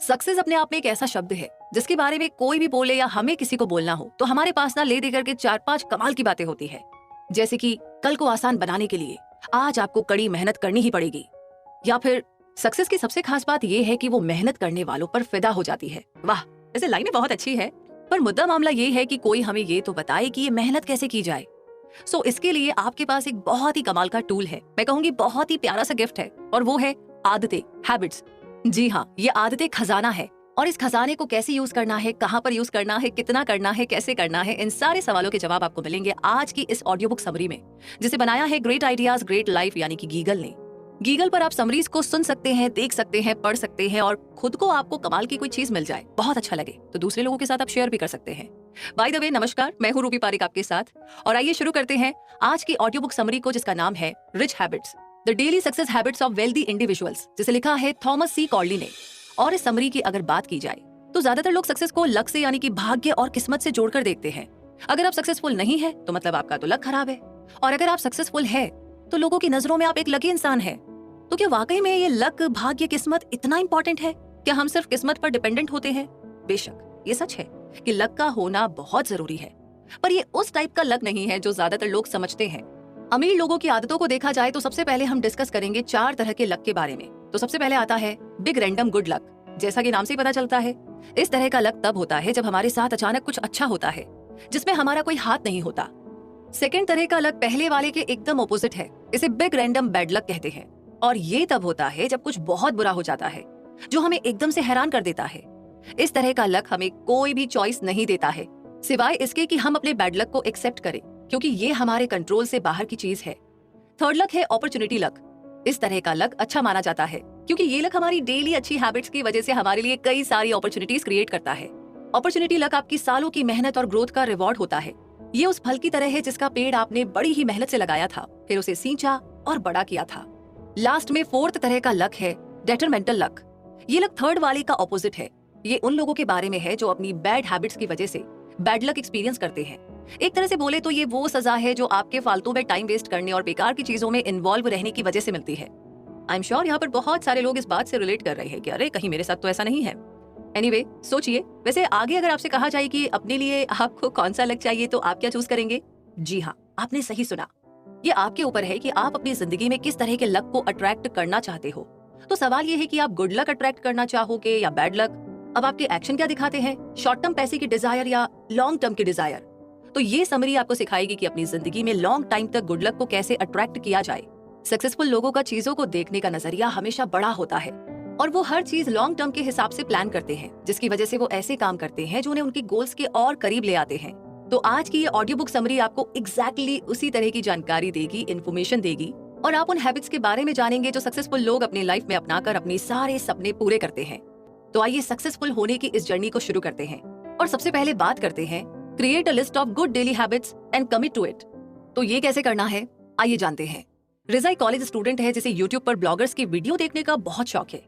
Success अपने आप में एक ऐसा शब्द है जिसके बारे में कोई भी बोले या हमें किसी को बोलना हो तो हमारे पास ना ले दे करके 4-5 कमाल की बातें होती है। जैसे कि कल को आसान बनाने के लिए आज आपको कड़ी मेहनत करनी ही पड़ेगी, या फिर सक्सेस की सबसे खास बात यह है कि वो मेहनत करने वालों पर फिदा हो जाती है। वाह, ऐसे लाइनें बहुत अच्छी है, पर मुद्दा मामला ये है कि कोई हमें ये तो बताए कि ये मेहनत कैसे की जाए। इसके लिए आपके पास एक बहुत ही कमाल का टूल है, मैं कहूंगी बहुत ही प्यारा सा गिफ्ट है, और वो है आदतें, हैबिट्स। जी हाँ, ये आदतें खजाना है, और इस खजाने को कैसे यूज करना है, कहाँ पर यूज करना है, कितना करना है, कैसे करना है, इन सारे सवालों के जवाब आपको मिलेंगे आज की इस ऑडियो बुक समरी में, जिसे बनाया है ग्रेट आइडियाज ग्रेट लाइफ यानी कि गीगल ने। गीगल पर आप समरीज को सुन सकते हैं, देख सकते हैं, पढ़ सकते हैं, और खुद को आपको कमाल की कोई चीज मिल जाए, बहुत अच्छा लगे तो दूसरे लोगों के साथ आप शेयर भी कर सकते हैं। बाय द वे, नमस्कार, मैं हूँ रूबी पारिक आपके साथ, और आइए शुरू करते हैं आज की ऑडियो बुक समरी को, जिसका नाम है rich habits, the daily success habits of wealthy individuals, जिसे लिखा है थॉमस सी कॉर्ली ने। और इस समरी की अगर बात की जाए तो ज्यादातर लोग सक्सेस को लक से यानी कि भाग्य और किस्मत से जोड़कर देखते हैं। अगर आप सक्सेसफुल नहीं है तो मतलब आपका तो लक खराब है, और अगर आप सक्सेसफुल है तो लोगों की नजरों में आप एक लकी इंसान है। तो क्या वाकई में ये लक, भाग्य, किस्मत इतना इंपॉर्टेंट है? क्या हम सिर्फ किस्मत पर डिपेंडेंट होते हैं? बेशक ये सच है कि लक का होना बहुत जरूरी है, पर ये उस टाइप का लक नहीं है जो ज्यादातर लोग समझते हैं। अमीर लोगों की आदतों को देखा जाए तो सबसे पहले हम डिस्कस करेंगे 4 तरह के लक के बारे में। तो सबसे पहले आता है बिग रैंडम गुड लक। जैसा कि नाम से ही पता चलता है, इस तरह का लक तब होता है जब हमारे साथ अचानक कुछ अच्छा होता है जिसमें हमारा कोई हाथ नहीं होता। सेकंड तरह का लक पहले वाले के एकदम ऑपोजिट है, इसे बिग रैंडम बैड लक कहते हैं, और ये तब होता है जब कुछ बहुत बुरा हो जाता है जो हमें एकदम से हैरान कर देता है। इस तरह का लक हमें कोई भी चॉइस नहीं देता है सिवाय इसके कि हम अपने बैड लक को एक्सेप्ट करें, क्योंकि ये हमारे कंट्रोल से बाहर की चीज है। थर्ड लक है अपॉर्चुनिटी लक। इस तरह का लक अच्छा माना जाता है क्योंकि ये लक हमारी डेली अच्छी हैबिट्स की वजह से हमारे लिए कई सारी अपॉर्चुनिटीज क्रिएट करता है। अपॉर्चुनिटी लक आपकी सालों की मेहनत और ग्रोथ का रिवॉर्ड होता है। ये उस फल की तरह है जिसका पेड़ आपने बड़ी ही मेहनत से लगाया था, फिर उसे सींचा और बड़ा किया था। लास्ट में फोर्थ तरह का लक है डेट्रीमेंटल लक। ये लक थर्ड वाले का ऑपोजिट है। ये उन लोगों के बारे में है जो अपनी बैड हैबिट्स की वजह से बैड लक एक्सपीरियंस करते हैं। एक तरह से बोले तो ये वो सजा है जो आपके फालतू में टाइम वेस्ट करने और बेकार की चीजों में इन्वॉल्व रहने की वजह से मिलती है। आई एम श्योर यहाँ पर बहुत सारे लोग इस बात से रिलेट कर रहे हैं कि अरे कहीं मेरे साथ तो ऐसा नहीं है। एनीवे, सोचिए। वैसे आगे अगर आपसे कहा जाए कि अपने लिए आपको कौन सा लक चाहिए तो आप क्या चूज करेंगे? जी हाँ, आपने सही सुना। ये आपके ऊपर है कि आप अपनी जिंदगी में किस तरह के लक को अट्रैक्ट करना चाहते हो। तो सवाल ये है कि आप गुड लक अट्रैक्ट करना चाहोगे या बैड लक। अब आपके एक्शन क्या दिखाते हैं, शॉर्ट टर्म पैसे की डिजायर या लॉन्ग टर्म की डिजायर? तो ये समरी आपको सिखाएगी कि अपनी जिंदगी में लॉन्ग टाइम तक गुड लक को कैसे अट्रैक्ट किया जाए। सक्सेसफुल लोगों का चीजों को देखने का नजरिया हमेशा बड़ा होता है, और वो हर चीज लॉन्ग टर्म के हिसाब से प्लान करते हैं, जिसकी वजह से वो ऐसे काम करते हैं जो उन्हें उनकी गोल्स के और करीब ले आते हैं। तो आज की ये ऑडियो बुक समरी आपको एग्जैक्टली उसी तरह की जानकारी देगी, इन्फॉर्मेशन देगी, और आप उन हैबिट्स के बारे में जानेंगे जो सक्सेसफुल लोग अपनी लाइफ में अपनाकर अपने सारे सपने पूरे करते हैं। तो आइए सक्सेसफुल होने की इस जर्नी को शुरू करते हैं, और सबसे पहले बात करते हैं create a list of good daily habits and commit to it. तो ये कैसे करना है, आइए जानते हैं। रिजा एक कॉलेज स्टूडेंट है जिसे यूट्यूब पर ब्लॉगर्स की वीडियो देखने का बहुत शौक है।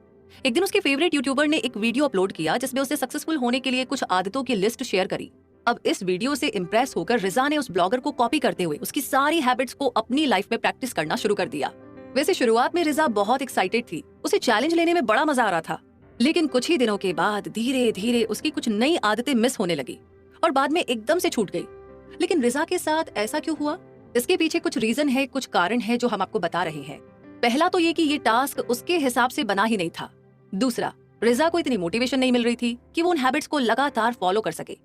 एक दिन उसके फेवरेट यूट्यूबर ने एक वीडियो अपलोड किया जिसमें उसे सक्सेसफुल होने के लिए कुछ आदतों की लिस्ट शेयर करी। अब इस वीडियो से इम्प्रेस होकर रिजा ने उस ब्लॉगर को कॉपी करते हुए उसकी सारी हैबिट्स को अपनी लाइफ में प्रैक्टिस करना शुरू कर दिया। वैसे शुरुआत में रिजा बहुत एक्साइटेड थी, उसे चैलेंज लेने में बड़ा मजा आ रहा था, लेकिन कुछ ही दिनों के बाद धीरे धीरे उसकी कुछ नई आदतें मिस होने लगी और बाद में एकदम से छूट गई। लेकिन रिजा के साथ ऐसा क्यों हुआ? इसके पीछे कुछ रीजन है, कुछ कारण है जो हम आपको बता रहे हैं। पहला तो ये कि ये टास्क उसके हिसाब से बना ही नहीं था। दूसरा, रिजा को इतनी मोटिवेशन नहीं मिल रही थी कि वो उन हैबिट्स को लगातार फॉलो कर सके।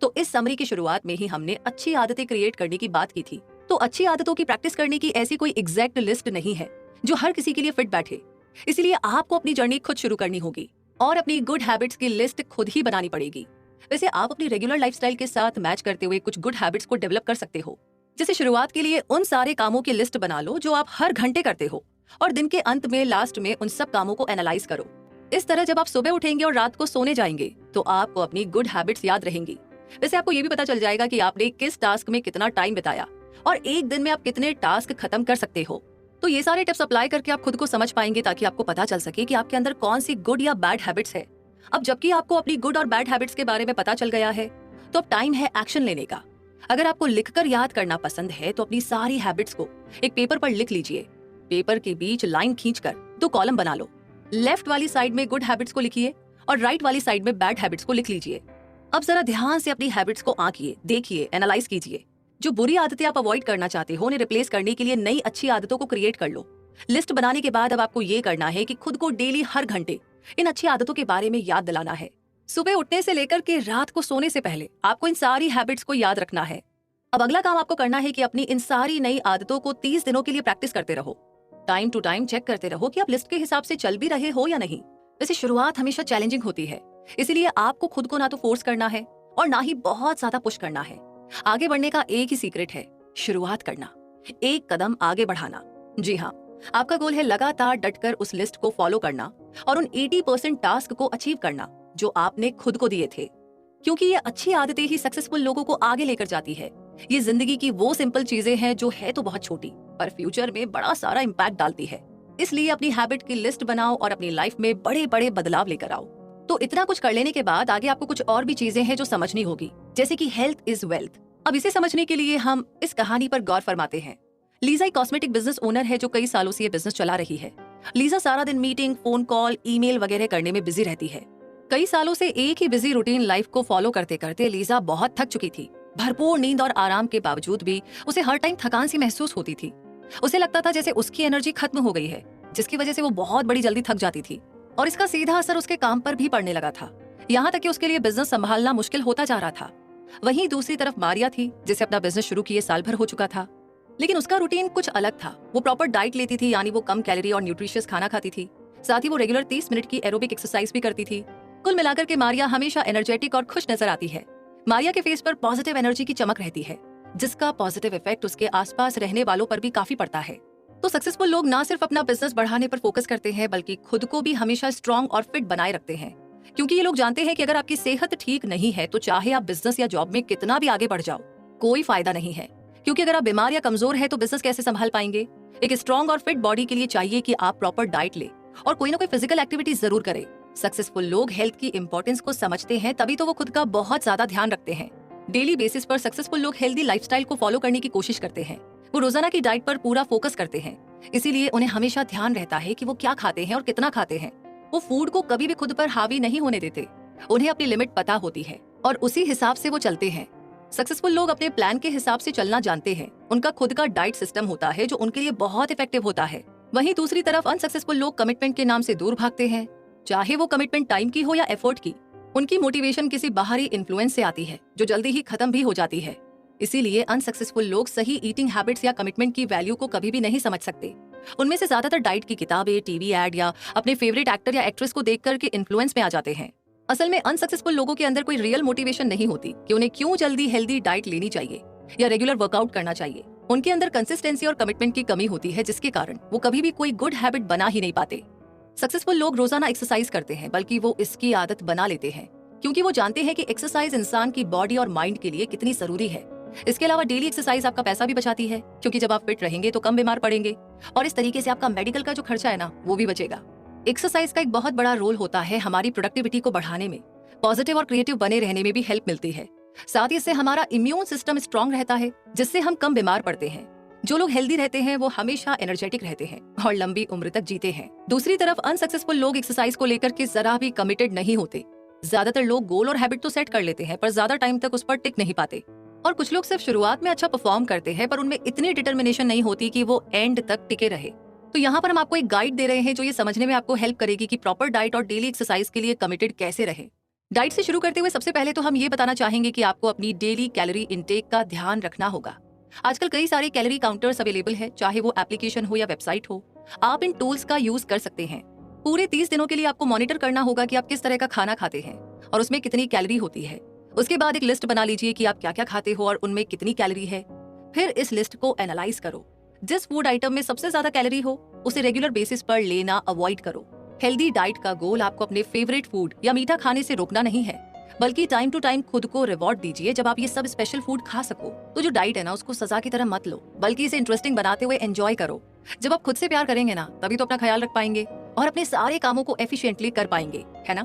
तो इस समरी की शुरुआत में ही हमने अच्छी आदतें क्रिएट करने की बात की थी। तो अच्छी आदतों की प्रैक्टिस करने की ऐसी कोई एग्जैक्ट लिस्ट नहीं है जो हर किसी के लिए फिट बैठे, इसलिए आपको अपनी जर्नी खुद शुरू करनी होगी और अपनी गुड हैबिट्स की लिस्ट खुद ही बनानी पड़ेगी। वैसे आप अपनी रेगुलर लाइफस्टाइल के साथ मैच करते हुए कुछ गुड हैबिट्स को डेवलप कर सकते हो। जैसे शुरुआत के लिए उन सारे कामों की लिस्ट बना लो जो आप हर घंटे करते हो, और दिन के अंत में लास्ट में उन सब कामों को एनालाइज करो। इस तरह जब आप सुबह उठेंगे और रात को सोने जाएंगे तो आपको अपनी गुड हैबिट्स याद रहेंगी। वैसे आपको ये भी पता चल जाएगा कि आपने किस टास्क में कितना टाइम बिताया और एक दिन में आप कितने टास्क खत्म कर सकते हो। तो ये सारे टिप्स अप्लाई करके आप खुद को समझ पाएंगे ताकि आपको पता चल सके कि आपके अंदर कौन सी गुड या बैड हैबिट्स है। अब जबकि आपको अपनी गुड और बैड हैबिट्स के बारे में पता चल गया है, तो अब टाइम है एक्शन लेने का। अगर आपको लिखकर याद करना पसंद है तो अपनी सारी हैबिट्स को एक पेपर पर लिख लीजिए। पेपर के बीच लाइन खींचकर 2 कॉलम बना लो। लेफ्ट वाली साइड में गुड हैबिट्स को लिखिए और राइट वाली साइड में बैड हैबिट्स को लिख लीजिए। अब जरा ध्यान से अपनी हैबिट्स को आंकिए, देखिए, एनालाइज कीजिए। जो बुरी आदतें आप अवॉइड करना चाहते हो उन्हें रिप्लेस करने के लिए नई अच्छी आदतों को क्रिएट कर लो। लिस्ट बनाने के बाद अब आपको ये करना है कि खुद को डेली हर घंटे इन अच्छी आदतों के बारे में याद दिलाना है। सुबह उठने से लेकर के रात को सोने से पहले आपको इन सारी हैबिट्स को याद रखना है। अब अगला काम आपको करना है कि अपनी इन सारी नई आदतों को 30 दिनों के लिए प्रैक्टिस करते रहो। टाइम टू टाइम चेक करते रहो कि आप लिस्ट के हिसाब से चल भी रहे हो या नहीं। वैसे शुरुआत हमेशा चैलेंजिंग होती है, इसलिए आपको खुद को ना तो फोर्स करना है और ना ही बहुत ज्यादा पुश करना है। आगे बढ़ने का एक ही सीक्रेट है, शुरुआत करना, एक कदम आगे बढ़ाना। जी हाँ, आपका गोल है लगातार डटकर उस लिस्ट को फॉलो करना और उन 80% टास्क को अचीव करना जो आपने खुद को दिए थे। क्योंकि ये अच्छी आदतें ही सक्सेसफुल लोगों को आगे लेकर जाती है। ये जिंदगी की वो सिंपल चीजें हैं जो है तो बहुत छोटी पर फ्यूचर में बड़ा सारा इम्पैक्ट डालती है। इसलिए अपनी हैबिट की लिस्ट बनाओ और अपनी लाइफ में बड़े बड़े बदलाव लेकर आओ। तो इतना कुछ कर लेने के बाद आगे आपको कुछ और भी चीजें हैं जो समझनी होगी, जैसे कि हेल्थ इज वेल्थ। अब इसे समझने के लिए हम इस कहानी पर गौर फरमाते हैं। लीजा एक कॉस्मेटिक बिजनेस ओनर है जो कई सालों से ये बिजनेस चला रही है। लीजा सारा दिन मीटिंग, फोन कॉल, ईमेल वगैरह करने में बिजी रहती है। कई सालों से एक ही बिजी रूटीन लाइफ को फॉलो करते करते लीजा बहुत थक चुकी थी। भरपूर नींद और आराम के बावजूद भी उसे हर टाइम थकान सी महसूस होती थी। उसे लगता था जैसे उसकी एनर्जी खत्म हो गई है, जिसकी वजह से वो बहुत बड़ी जल्दी थक जाती थी और इसका सीधा असर उसके काम पर भी पड़ने लगा था। यहाँ तक कि उसके लिए बिजनेस संभालना मुश्किल होता जा रहा था। वहीं दूसरी तरफ मारिया थी, जिसे अपना बिजनेस शुरू किए साल भर हो चुका था, लेकिन उसका रूटीन कुछ अलग था। वो प्रॉपर डाइट लेती थी, यानी वो कम कैलोरी और न्यूट्रिशियस खाना खाती थी। साथ ही वो रेगुलर 30 मिनट की एरोबिक एक्सरसाइज भी करती थी। कुल मिलाकर के मारिया हमेशा एनर्जेटिक और खुश नजर आती है। मारिया के फेस पर पॉजिटिव एनर्जी की चमक रहती है, जिसका पॉजिटिव इफेक्ट उसके आसपास रहने वालों पर भी काफी पड़ता है। तो सक्सेसफुल लोग ना सिर्फ अपना बिजनेस बढ़ाने पर फोकस करते हैं, बल्कि खुद को भी हमेशा स्ट्रॉन्ग और फिट बनाए रखते हैं। क्योंकि ये लोग जानते हैं कि अगर आपकी सेहत ठीक नहीं है तो चाहे आप बिजनेस या जॉब में कितना भी आगे बढ़ जाओ, कोई फायदा नहीं है। क्योंकि अगर आप बीमार या कमजोर है तो बिजनेस कैसे संभाल पाएंगे। एक स्ट्रॉन्ग और फिट बॉडी के लिए चाहिए कि आप प्रॉपर डाइट ले और कोई ना कोई फिजिकल एक्टिविटी जरूर करें। सक्सेसफुल लोग हेल्थ की इंपॉर्टेंस को समझते हैं, तभी तो वो खुद का बहुत ज्यादा ध्यान रखते हैं। डेली बेसिस पर सक्सेसफुल लोग हेल्दी लाइफस्टाइल को फॉलो करने की कोशिश करते हैं। वो रोजाना की डाइट पर पूरा फोकस करते हैं, इसीलिए उन्हें हमेशा ध्यान रहता है कि वो क्या खाते हैं और कितना खाते हैं। वो फूड को कभी भी खुद पर हावी नहीं होने देते। उन्हें अपनी लिमिट पता होती है और उसी हिसाब से वो चलते हैं। सक्सेसफुल लोग अपने प्लान के हिसाब से चलना जानते हैं। उनका खुद का डाइट सिस्टम होता है जो उनके लिए बहुत इफेक्टिव होता है। वहीं दूसरी तरफ अनसक्सेसफुल लोग कमिटमेंट के नाम से दूर भागते हैं, चाहे वो कमिटमेंट टाइम की हो या एफर्ट की। उनकी मोटिवेशन किसी बाहरी इन्फ्लुएंस से आती है जो जल्दी ही खत्म भी हो जाती है। इसीलिए अनसक्सेसफुल लोग सही ईटिंग हैबिट्स या कमिटमेंट की वैल्यू को कभी भी नहीं समझ सकते। उनमें से ज्यादातर डाइट की किताबें, टीवी एड या अपने फेवरेट एक्टर या एक्ट्रेस को देख करके इन्फ्लुएंस में आ जाते हैं। असल में अनसक्सेसफुल लोगों के अंदर कोई रियल मोटिवेशन नहीं होती कि उन्हें क्यों जल्दी हेल्दी डाइट लेनी चाहिए या रेगुलर वर्कआउट करना चाहिए। उनके अंदर कंसिस्टेंसी और कमिटमेंट की कमी होती है, जिसके कारण वो कभी भी कोई गुड हैबिट बना ही नहीं पाते। सक्सेसफुल लोग रोजाना एक्सरसाइज करते हैं, बल्कि वो इसकी आदत बना लेते हैं, क्योंकि वो जानते हैं कि एक्सरसाइज इंसान की बॉडी और माइंड के लिए कितनी जरूरी है। इसके अलावा डेली एक्सरसाइज आपका पैसा भी बचाती है, क्योंकि जब आप फिट रहेंगे तो कम बीमार पड़ेंगे और इस तरीके से आपका मेडिकल का जो खर्चा है ना, वो भी बचेगा। एक्सरसाइज का एक बहुत बड़ा रोल होता है हमारी प्रोडक्टिविटी को बढ़ाने में, पॉजिटिव और क्रिएटिव बने रहने में भी हेल्प मिलती है। साथ ही इससे हमारा इम्यून सिस्टम स्ट्रांग रहता है, जिससे हम कम बीमार पड़ते हैं। जो लोग हेल्दी रहते हैं वो हमेशा एनर्जेटिक रहते हैं और लंबी उम्र तक जीते हैं। दूसरी तरफ अनसक्सेसफुल लोग एक्सरसाइज को लेकर के जरा भी कमिटेड नहीं होते। ज्यादातर लोग गोल और हैबिट तो सेट कर लेते हैं, पर ज्यादा टाइम तक उस पर टिक नहीं पाते। और कुछ लोग सिर्फ शुरुआत में अच्छा परफॉर्म करते हैं, पर उनमें इतनी डिटर्मिनेशन नहीं होती कि वो एंड तक टिके रहे। तो यहाँ पर हम आपको एक गाइड दे रहे हैं जो ये समझने में आपको हेल्प करेगी कि प्रॉपर डाइट और डेली एक्सरसाइज के लिए कमिटेड कैसे रहे। डाइट से शुरू करते हुए सबसे पहले तो हम ये बताना चाहेंगे कि आपको अपनी डेली कैलोरी इंटेक का ध्यान रखना होगा। आजकल कई सारे कैलोरी काउंटर्स अवेलेबल है, चाहे वो एप्लीकेशन हो या वेबसाइट हो। आप इन टूल्स का यूज कर सकते हैं। पूरे 30 दिनों के लिए आपको मॉनिटर करना होगा कि आप किस तरह का खाना खाते हैं और उसमें कितनी कैलोरी होती है। उसके बाद एक लिस्ट बना लीजिए कि आप क्या क्या खाते हो और उनमें कितनी कैलोरी है। फिर इस लिस्ट को एनालाइज करो। जिस फूड आइटम में सबसे ज्यादा कैलोरी हो उसे रेगुलर बेसिस पर लेना अवॉइड करो। हेल्दी डाइट का गोल आपको अपने फेवरेट फूड या मीठा खाने से रोकना नहीं है, बल्कि टाइम टू टाइम खुद को रिवॉर्ड दीजिए जब आप ये सब स्पेशल फूड खा सको। तो जो डाइट है ना, उसको सजा की तरह मत लो, बल्कि इसे इंटरेस्टिंग बनाते हुए एंजॉय करो। जब आप खुद से प्यार करेंगे ना, तभी तो अपना ख्याल रख पाएंगे और अपने सारे कामों को एफिशिएंटली कर पाएंगे, है ना।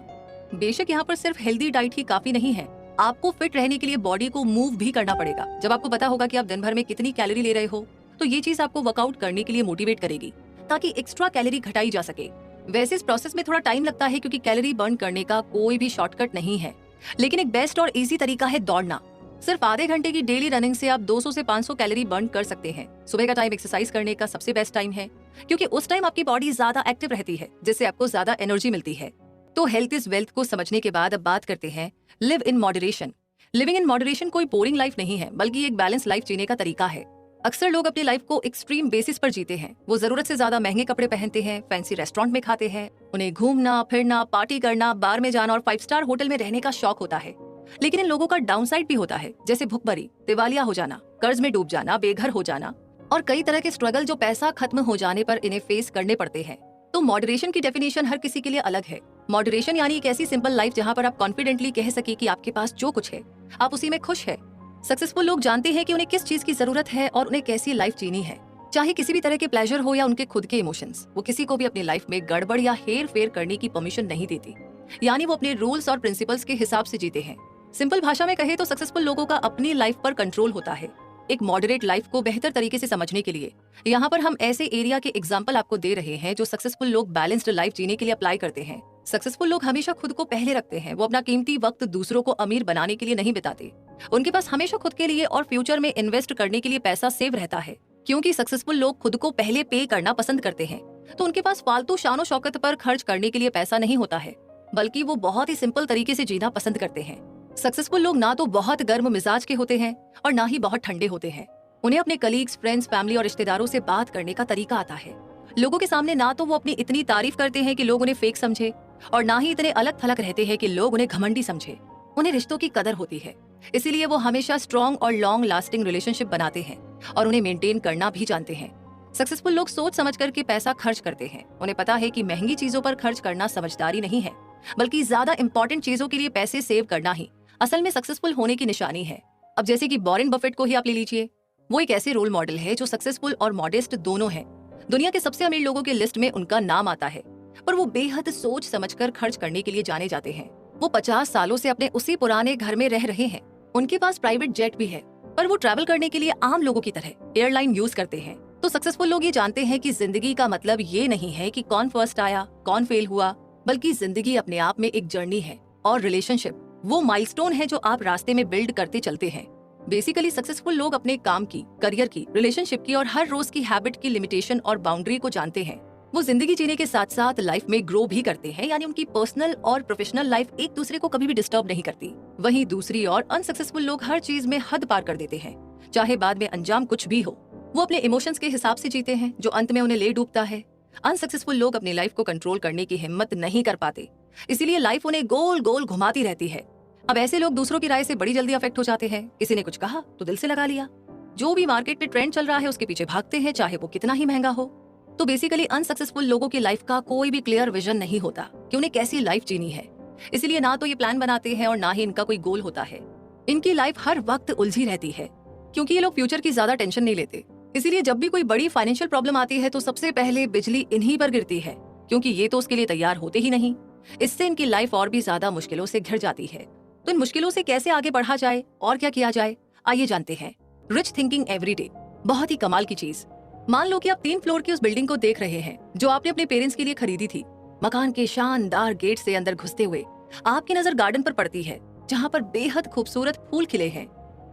बेशक यहाँ पर सिर्फ हेल्दी डाइट ही काफी नहीं है, आपको फिट रहने के लिए बॉडी को मूव भी करना पड़ेगा। जब आपको पता होगा कि आप दिन भर में कितनी कैलोरी ले रहे हो, तो ये चीज आपको वर्कआउट करने के लिए मोटिवेट करेगी, ताकि एक्स्ट्रा कैलोरी घटाई जा सके। वैसे इस प्रोसेस में थोड़ा टाइम लगता है क्योंकि कैलोरी बर्न करने का कोई भी शॉर्टकट नहीं है, लेकिन एक बेस्ट और इजी तरीका है दौड़ना। सिर्फ आधे घंटे की डेली रनिंग से आप 200 से 500 कैलोरी बर्न कर सकते हैं। सुबह का टाइम एक्सरसाइज करने का सबसे बेस्ट टाइम है क्योंकि उस टाइम आपकी बॉडी ज्यादा एक्टिव रहती है, जिससे आपको ज्यादा एनर्जी मिलती है। तो हेल्थ इज वेल्थ को समझने के बाद अब बात करते हैं live in moderation. Living in moderation कोई बोरिंग लाइफ नहीं है, बल्कि एक बैलेंस लाइफ जीने का तरीका है। अक्सर लोग अपनी लाइफ को एक्सट्रीम बेसिस पर जीते हैं। वो जरूरत से ज्यादा महंगे कपड़े पहनते हैं, फैंसी रेस्टोरेंट में खाते हैं, उन्हें घूमना फिरना, पार्टी करना, बार में जाना और 5 स्टार होटल में रहने का शौक होता है। लेकिन इन लोगों का डाउनसाइड भी होता है, जैसे भुखमरी, दिवालिया हो जाना, कर्ज में डूब जाना, बेघर हो जाना और कई तरह के स्ट्रगल जो पैसा खत्म हो जाने पर इन्हें फेस करने पड़ते हैं। तो मॉडरेशन की डेफिनेशन हर किसी के लिए अलग है। मॉडरेशन यानी एक ऐसी सिंपल लाइफ जहाँ पर आप कॉन्फिडेंटली कह सके कि आपके पास जो कुछ है आप उसी में खुश है। सक्सेसफुल लोग जानते हैं कि उन्हें किस चीज की जरूरत है और उन्हें कैसी लाइफ जीनी है, चाहे किसी भी तरह के प्लेजर हो या उनके खुद के इमोशंस। वो किसी को भी अपनी लाइफ में गड़बड़ या हेर फेर करने की परमिशन नहीं देती, यानी वो अपने रूल्स और प्रिंसिपल्स के हिसाब से जीते हैं। सिंपल भाषा में कहे तो सक्सेसफुल लोगों का अपनी लाइफ पर कंट्रोल होता है। एक मॉडरेट लाइफ को बेहतर तरीके से समझने के लिए यहाँ पर हम ऐसे एरिया के एग्जाम्पल आपको दे रहे हैं जो सक्सेसफुल लोग बैलेंस्ड लाइफ जीने के लिए अप्लाई करते हैं। सक्सेसफुल लोग हमेशा खुद को पहले रखते हैं। वो अपना कीमती वक्त दूसरों को अमीर बनाने के लिए नहीं बिताते। उनके पास हमेशा खुद के लिए और फ्यूचर में इन्वेस्ट करने के लिए पैसा सेव रहता है। क्योंकि सक्सेसफुल लोग खुद को पहले पे करना पसंद करते हैं, तो उनके पास फालतू शानो शौकत पर खर्च करने के लिए पैसा नहीं होता है, बल्कि वो बहुत ही सिंपल तरीके से जीना पसंद करते हैं। सक्सेसफुल लोग ना तो बहुत गर्म मिजाज के होते हैं और ना ही बहुत ठंडे होते हैं। उन्हें अपने कलीग्स, फ्रेंड्स, फैमिली और रिश्तेदारों से बात करने का तरीका आता है। लोगों के सामने ना तो वो अपनी इतनी तारीफ करते हैं कि लोग उन्हें फेक समझे और ना ही इतने अलग थलग रहते हैं कि लोग उन्हें घमंडी समझे। उन्हें रिश्तों की कदर होती है, इसीलिए वो हमेशा स्ट्रॉन्ग और लॉन्ग लास्टिंग रिलेशनशिप बनाते हैं और उन्हें मेंटेन करना भी जानते हैं। सक्सेसफुल लोग सोच समझ करके पैसा खर्च करते हैं। उन्हें पता है कि महंगी चीजों पर खर्च करना समझदारी नहीं है, बल्कि ज्यादा इंपॉर्टेंट चीजों के लिए पैसे सेव करना ही असल में सक्सेसफुल होने की निशानी है। अब जैसे कि वॉरेन बफेट को ही आप ले लीजिए। वो एक ऐसे रोल मॉडल है जो सक्सेसफुल और मॉडेस्ट दोनों है। दुनिया के सबसे अमीर लोगों के लिस्ट में उनका नाम आता है, पर वो बेहद सोच समझकर खर्च करने के लिए जाने जाते हैं। वो 50 सालों से अपने उसी पुराने घर में रह रहे हैं। उनके पास प्राइवेट जेट भी है, पर वो ट्रैवल करने के लिए आम लोगों की तरह एयरलाइन यूज करते हैं। तो सक्सेसफुल लोग ये जानते हैं कि जिंदगी का मतलब ये नहीं है कि कौन फर्स्ट आया, कौन फेल हुआ, बल्कि जिंदगी अपने आप में एक जर्नी है और रिलेशनशिप वो माइलस्टोन है जो आप रास्ते में बिल्ड करते चलते हैं। बेसिकली सक्सेसफुल लोग अपने काम की, करियर की, रिलेशनशिप की और हर रोज की हैबिट की लिमिटेशन और बाउंड्री को जानते हैं। वो जिंदगी जीने के साथ साथ लाइफ में ग्रो भी करते हैं, यानी उनकी पर्सनल और प्रोफेशनल लाइफ एक दूसरे को कभी भी डिस्टर्ब नहीं करती। वहीं दूसरी और अनसक्सेसफुल लोग हर चीज में हद पार कर देते हैं, चाहे बाद में अंजाम कुछ भी हो। वो अपने इमोशंस के हिसाब से जीते हैं, जो अंत में उन्हें ले डूबता है। अनसक्सेसफुल लोग अपनी लाइफ को कंट्रोल करने की हिम्मत नहीं कर पाते, इसीलिए लाइफ उन्हें गोल गोल घुमाती रहती है। अब ऐसे लोग दूसरों की राय से बड़ी जल्दी अफेक्ट हो जाते हैं। किसी ने कुछ कहा तो दिल से लगा लिया। जो भी मार्केट में ट्रेंड चल रहा है उसके पीछे भागते हैं, चाहे वो कितना ही महंगा हो। तो बेसिकली अनसक्सेसफुल लोगों की लाइफ का कोई भी क्लियर विजन नहीं होता कि उन्हें कैसी लाइफ जीनी है। इसलिए ना तो ये प्लान बनाते हैं और ना ही इनका कोई गोल होता है। इनकी लाइफ हर वक्त उलझी रहती है, क्योंकि ये लोग फ्यूचर की ज्यादा टेंशन नहीं लेते। इसीलिए जब भी कोई बड़ी फाइनेंशियल प्रॉब्लम आती है तो सबसे पहले बिजली इन्हीं पर गिरती है, क्योंकि ये तो उसके लिए तैयार होते ही नहीं। इससे इनकी लाइफ और भी ज्यादा मुश्किलों से घिर जाती है। तो इन मुश्किलों से कैसे आगे बढ़ा जाए और क्या किया जाए, आइए जानते हैं। रिच थिंकिंग एवरीडे, बहुत ही कमाल की चीज। मान लो कि आप 3 फ्लोर की उस बिल्डिंग को देख रहे हैं जो आपने अपने पेरेंट्स के लिए खरीदी थी। मकान के शानदार गेट से अंदर घुसते हुए आपकी नजर गार्डन पर पड़ती है, जहाँ पर बेहद खूबसूरत फूल खिले हैं।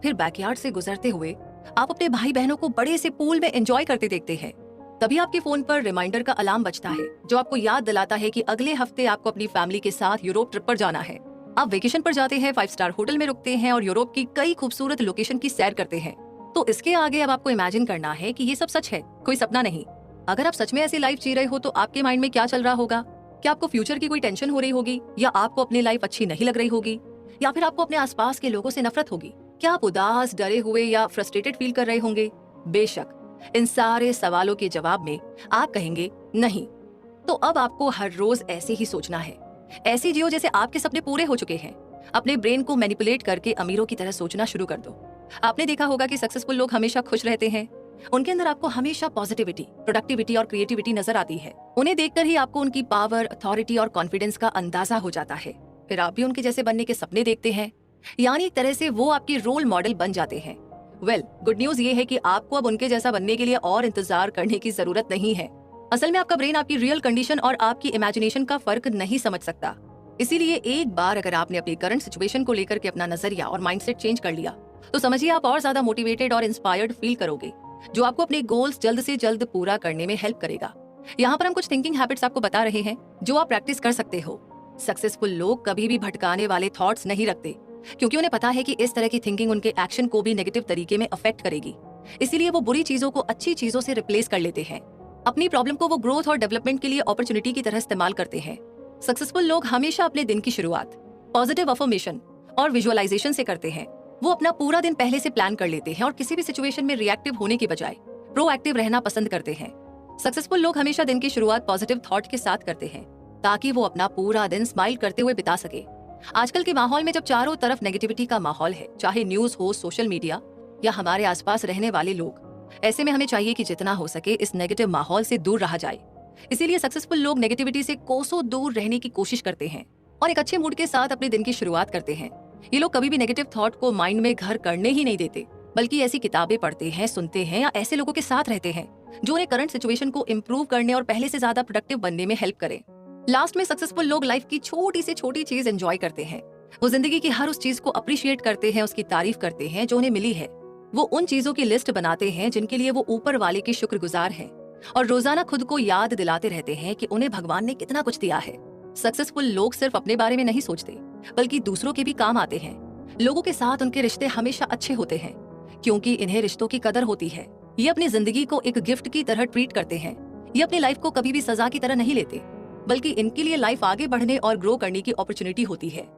फिर बैकयार्ड से गुजरते हुए आप अपने भाई बहनों को बड़े से पूल में एंजॉय करते देखते हैं। तभी आपके फोन पर रिमाइंडर का अलार्म बजता है, जो आपको याद दिलाता है कि अगले हफ्ते आपको अपनी फैमिली के साथ यूरोप ट्रिप पर जाना है। आप वेकेशन पर जाते हैं, 5 स्टार होटल में रुकते हैं और यूरोप की कई खूबसूरत लोकेशन की सैर करते हैं। तो इसके आगे अब आपको इमेजिन करना है कि ये सब सच है, कोई सपना नहीं। अगर आप सच में ऐसी लाइफ जी रहे हो तो आपके माइंड में क्या चल रहा होगा? क्या आपको फ्यूचर की कोई टेंशन हो रही होगी, या आपको अपनी लाइफ अच्छी नहीं लग रही होगी, या फिर आपको अपने आसपास के लोगों से नफरत होगी? क्या आप उदास, डरे हुए या फ्रस्ट्रेटेड फील कर रहे होंगे? बेशक इन सारे सवालों के जवाब में आप कहेंगे नहीं। तो अब आपको हर रोज ऐसे ही सोचना है। ऐसे जियो जैसे आपके सपने पूरे हो चुके हैं। अपने ब्रेन को मैनिपुलेट करके अमीरों की तरह सोचना शुरू कर दो। आपने देखा होगा कि सक्सेसफुल लोग हमेशा खुश रहते हैं। उनके अंदर आपको हमेशा पॉजिटिविटी, प्रोडक्टिविटी और क्रिएटिविटी नजर आती है। उन्हें देखकर ही आपको उनकी पावर, अथॉरिटी और कॉन्फिडेंस का अंदाजा हो जाता है। फिर आप भी उनके जैसे बनने के सपने देखते हैं, यानी एक तरह से वो आपके रोल मॉडल बन जाते हैं। वेल, गुड न्यूज ये है कि आपको अब उनके जैसा बनने के लिए और इंतजार करने की जरूरत नहीं है। असल में आपका ब्रेन आपकी रियल कंडीशन और आपकी इमेजिनेशन का फर्क नहीं समझ सकता। इसीलिए एक बार अगर आपने अपनी करंट सिचुएशन को लेकर के अपना नजरिया और माइंडसेट चेंज कर लिया, तो समझिए आप और ज्यादा मोटिवेटेड और इंस्पायर्ड फील करोगे, जो आपको अपने गोल्स जल्द से जल्द पूरा करने में हेल्प करेगा। यहाँ पर हम कुछ थिंकिंग हैबिट्स आपको बता रहे हैं जो आप प्रैक्टिस कर सकते हो। सक्सेसफुल लोग कभी भी भटकाने वाले थॉट्स नहीं रखते, क्योंकि उन्हें पता है कि इस तरह की थिंकिंग उनके एक्शन को भी नेगेटिव तरीके में अफेक्ट करेगी। इसीलिए वो बुरी चीजों को अच्छी चीजों से रिप्लेस कर लेते हैं। अपनी प्रॉब्लम को वो ग्रोथ और डेवलपमेंट के लिए अपॉर्चुनिटी की तरह इस्तेमाल करते हैं। सक्सेसफुल लोग हमेशा अपने दिन की शुरुआत पॉजिटिव अफर्मेशन और विजुअलाइजेशन से करते हैं। वो अपना पूरा दिन पहले से प्लान कर लेते हैं और किसी भी सिचुएशन में रिएक्टिव होने की बजाय प्रोएक्टिव रहना पसंद करते हैं। सक्सेसफुल लोग हमेशा दिन की शुरुआत पॉजिटिव थॉट के साथ करते हैं, ताकि वो अपना पूरा दिन स्माइल करते हुए बिता सके। आजकल के माहौल में जब चारों तरफ नेगेटिविटी का माहौल है, चाहे न्यूज हो, सोशल मीडिया या हमारे आसपास रहने वाले लोग, ऐसे में हमें चाहिए कि जितना हो सके इस नेगेटिव माहौल से दूर रहा जाए। इसीलिए सक्सेसफुल लोग नेगेटिविटी से कोसों दूर रहने की कोशिश करते हैं और एक अच्छे मूड के साथ अपने दिन की शुरुआत करते हैं। ये लोग कभी भी नेगेटिव थॉट को माइंड में घर करने ही नहीं देते, बल्कि ऐसी किताबें पढ़ते हैं, सुनते हैं या ऐसे लोगों के साथ रहते हैं जो उन्हें करंट सिचुएशन को इम्प्रूव करने और पहले से ज्यादा प्रोडक्टिव बनने में हेल्प करें। लास्ट में सक्सेसफुल लोग लाइफ की छोटी से छोटी चीज एंजॉय करते हैं। वो जिंदगी की हर उस चीज को अप्रिशिएट करते हैं, उसकी तारीफ करते हैं जो उन्हें मिली है। वो उन चीजों की लिस्ट बनाते हैं जिनके लिए वो ऊपर वाले के शुक्रगुजार हैं, और रोजाना खुद को याद दिलाते रहते हैं कि उन्हें भगवान ने कितना कुछ दिया है। सक्सेसफुल लोग सिर्फ अपने बारे में नहीं सोचते, बल्कि दूसरों के भी काम आते हैं। लोगों के साथ उनके रिश्ते हमेशा अच्छे होते हैं, क्योंकि इन्हें रिश्तों की कदर होती है। ये अपनी जिंदगी को एक गिफ्ट की तरह ट्रीट करते हैं। ये अपनी लाइफ को कभी भी सजा की तरह नहीं लेते, बल्कि इनके लिए लाइफ आगे बढ़ने और ग्रो करने की अपॉर्चुनिटी होती है।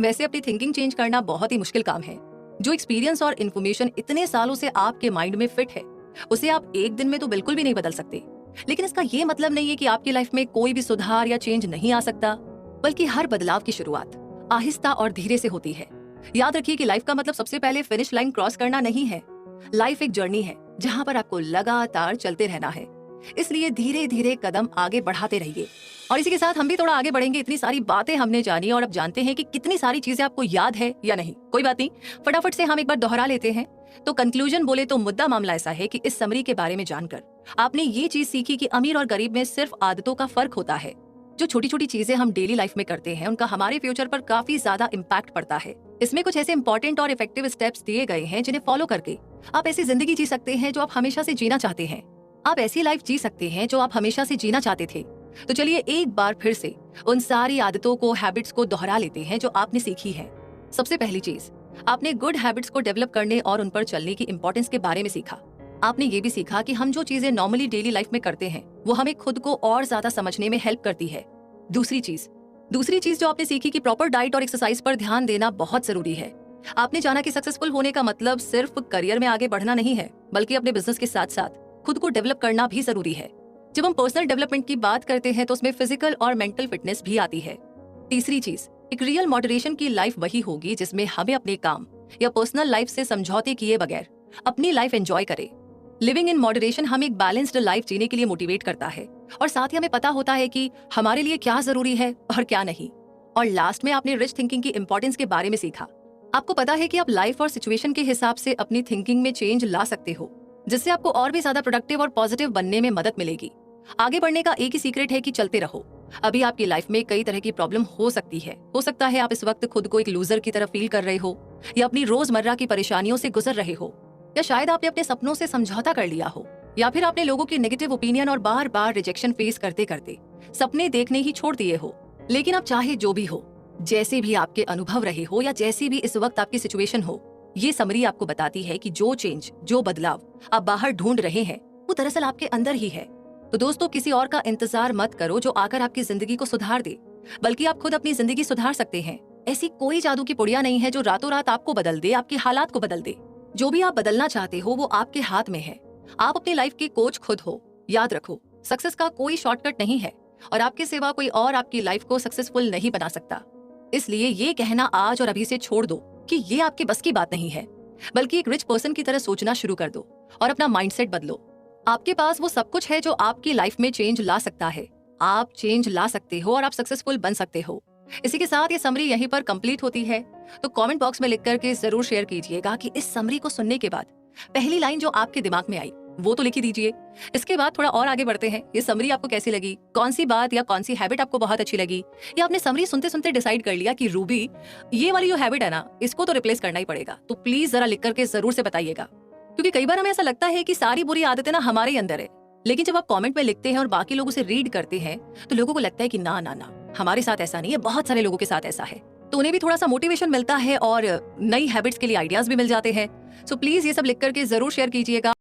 वैसे अपनी थिंकिंग चेंज करना बहुत ही मुश्किल काम है। जो एक्सपीरियंस और इन्फॉर्मेशन इतने सालों से आपके माइंड में फिट है, उसे आप एक दिन में तो बिल्कुल भी नहीं बदल सकते। लेकिन इसका ये मतलब नहीं है कि आपकी लाइफ में कोई भी सुधार या चेंज नहीं आ सकता, बल्कि हर बदलाव की शुरुआत आहिस्ता और धीरे से होती है। याद रखिए कि लाइफ का मतलब सबसे पहले फिनिश लाइन क्रॉस करना नहीं है। लाइफ एक जर्नी है जहाँ पर आपको लगातार चलते रहना है। इसलिए धीरे धीरे कदम आगे बढ़ाते रहिए। और इसी के साथ हम भी थोड़ा आगे बढ़ेंगे। इतनी सारी बातें हमने जानी और अब जानते हैं कि कितनी सारी चीजें आपको याद है या नहीं। कोई बात नहीं, फटाफट से हम एक बार दोहरा लेते हैं। तो कंक्लूजन बोले तो मुद्दा मामला ऐसा है कि इस समरी के बारे में जानकर आपने ये चीज सीखी कि अमीर और गरीब में सिर्फ आदतों का फर्क होता है। जो छोटी छोटी चीजें हम डेली लाइफ में करते हैं, उनका हमारे फ्यूचर पर काफी ज्यादा इम्पैक्ट पड़ता है। इसमें कुछ ऐसे इंपॉर्टेंट और इफेक्टिव स्टेप्स दिए गए हैं जिन्हें फॉलो करके आप ऐसी जिंदगी जी सकते हैं जो आप हमेशा से जीना चाहते हैं। आप ऐसी लाइफ जी सकते हैं जो आप हमेशा से जीना चाहते थे। तो चलिए एक बार फिर से उन सारी आदतों को, हैबिट्स को दोहरा लेते हैं जो आपने सीखी है। सबसे पहली चीज, आपने गुड हैबिट्स को डेवलप करने और उन पर चलने की इंपॉर्टेंस के बारे में सीखा। आपने ये भी सीखा कि हम जो चीजें नॉर्मली डेली लाइफ में करते हैं, वो हमें खुद को और ज्यादा समझने में हेल्प करती है। दूसरी चीज जो आपने सीखी कि प्रॉपर डाइट और एक्सरसाइज पर ध्यान देना बहुत जरूरी है। आपने जाना कि सक्सेसफुल होने का मतलब सिर्फ करियर में आगे बढ़ना नहीं है, बल्कि अपने बिजनेस के साथ साथ खुद को डेवलप करना भी जरूरी है। जब हम पर्सनल डेवलपमेंट की बात करते हैं तो उसमें फिजिकल और मेंटल फिटनेस भी आती है। तीसरी चीज, एक रियल मॉडरेशन की लाइफ वही होगी जिसमें हमें अपने काम या पर्सनल लाइफ से समझौते किए बगैर अपनी लाइफ एंजॉय करें। लिविंग इन मॉडरेशन हमें एक बैलेंस्ड लाइफ जीने के लिए मोटिवेट करता है, और साथ ही हमें पता होता है कि हमारे लिए क्या जरूरी है और क्या नहीं। और लास्ट में आपने रिच थिंकिंग की इंपॉर्टेंस के बारे में सीखा। आपको पता है कि आप लाइफ और सिचुएशन के हिसाब से अपनी थिंकिंग में चेंज ला सकते हो, जिससे आपको और भी ज्यादा प्रोडक्टिव और पॉजिटिव बनने में मदद मिलेगी। आगे बढ़ने का एक ही सीक्रेट है कि चलते रहो। अभी आपकी लाइफ में कई तरह की प्रॉब्लम हो सकती है। हो सकता है आप इस वक्त खुद को एक लूजर की तरह फील कर रहे हो, या अपनी रोजमर्रा की परेशानियों से गुजर रहे हो, या शायद आपने अपने सपनों से समझौता कर लिया हो, या फिर आपने लोगों की नेगेटिव ओपिनियन और बार बार रिजेक्शन फेस करते करते सपने देखने ही छोड़ दिए हो। लेकिन अब चाहे जो भी हो, जैसे भी आपके अनुभव रहे हो, या जैसी भी इस वक्त आपकी सिचुएशन हो, ये समरी आपको बताती है कि जो चेंज, जो बदलाव आप बाहर ढूंढ रहे हैं, वो दरअसल आपके अंदर ही है। तो दोस्तों, किसी और का इंतजार मत करो जो आकर आपकी जिंदगी को सुधार दे, बल्कि आप खुद अपनी जिंदगी सुधार सकते हैं। ऐसी कोई जादू की पुड़िया नहीं है जो रातों रात आपको बदल दे, आपके हालात को बदल दे। जो भी आप बदलना चाहते हो वो आपके हाथ में है। आप अपनी लाइफ के कोच खुद हो। याद रखो, सक्सेस का कोई शॉर्टकट नहीं है, और आपके सिवा कोई और आपकी लाइफ को सक्सेसफुल नहीं बना सकता। इसलिए ये कहना आज और अभी से छोड़ दो कि ये आपके बस की बात नहीं है, बल्कि एक रिच पर्सन की तरह सोचना शुरू कर दो और अपना माइंडसेट बदलो। आपके पास वो सब कुछ है जो आपकी लाइफ में चेंज ला सकता है। आप चेंज ला सकते हो और आप सक्सेसफुल बन सकते हो। इसी के साथ ये समरी यहीं पर कंप्लीट होती है। तो कमेंट बॉक्स में लिख करके जरूर शेयर कीजिएगा कि इस समरी को सुनने के बाद पहली लाइन जो आपके दिमाग में आई वो तो लिख ही दीजिए। इसके बाद थोड़ा और आगे बढ़ते हैं। ये समरी आपको कैसी लगी, कौन सी बात या कौन सी हैबिट आपको बहुत अच्छी लगी, या आपने समरी सुनते सुनते डिसाइड कर लिया कि रूबी ये वाली जो हैबिट है ना, इसको तो रिप्लेस करना ही पड़ेगा। तो प्लीज जरा लिख करके जरूर से बताइएगा, क्योंकि कई बार हमें ऐसा लगता है कि सारी बुरी आदतें ना हमारे ही अंदर है, लेकिन जब आप कमेंट में लिखते हैं और बाकी लोगों से रीड करते हैं तो लोगों को लगता है कि ना ना ना, हमारे साथ ऐसा नहीं है, बहुत सारे लोगों के साथ ऐसा है। तो उन्हें भी थोड़ा सा मोटिवेशन मिलता है और नई हैबिट्स के लिए आइडियाज भी मिल जाते हैं। सो प्लीज ये सब लिख करके जरूर शेयर कीजिएगा।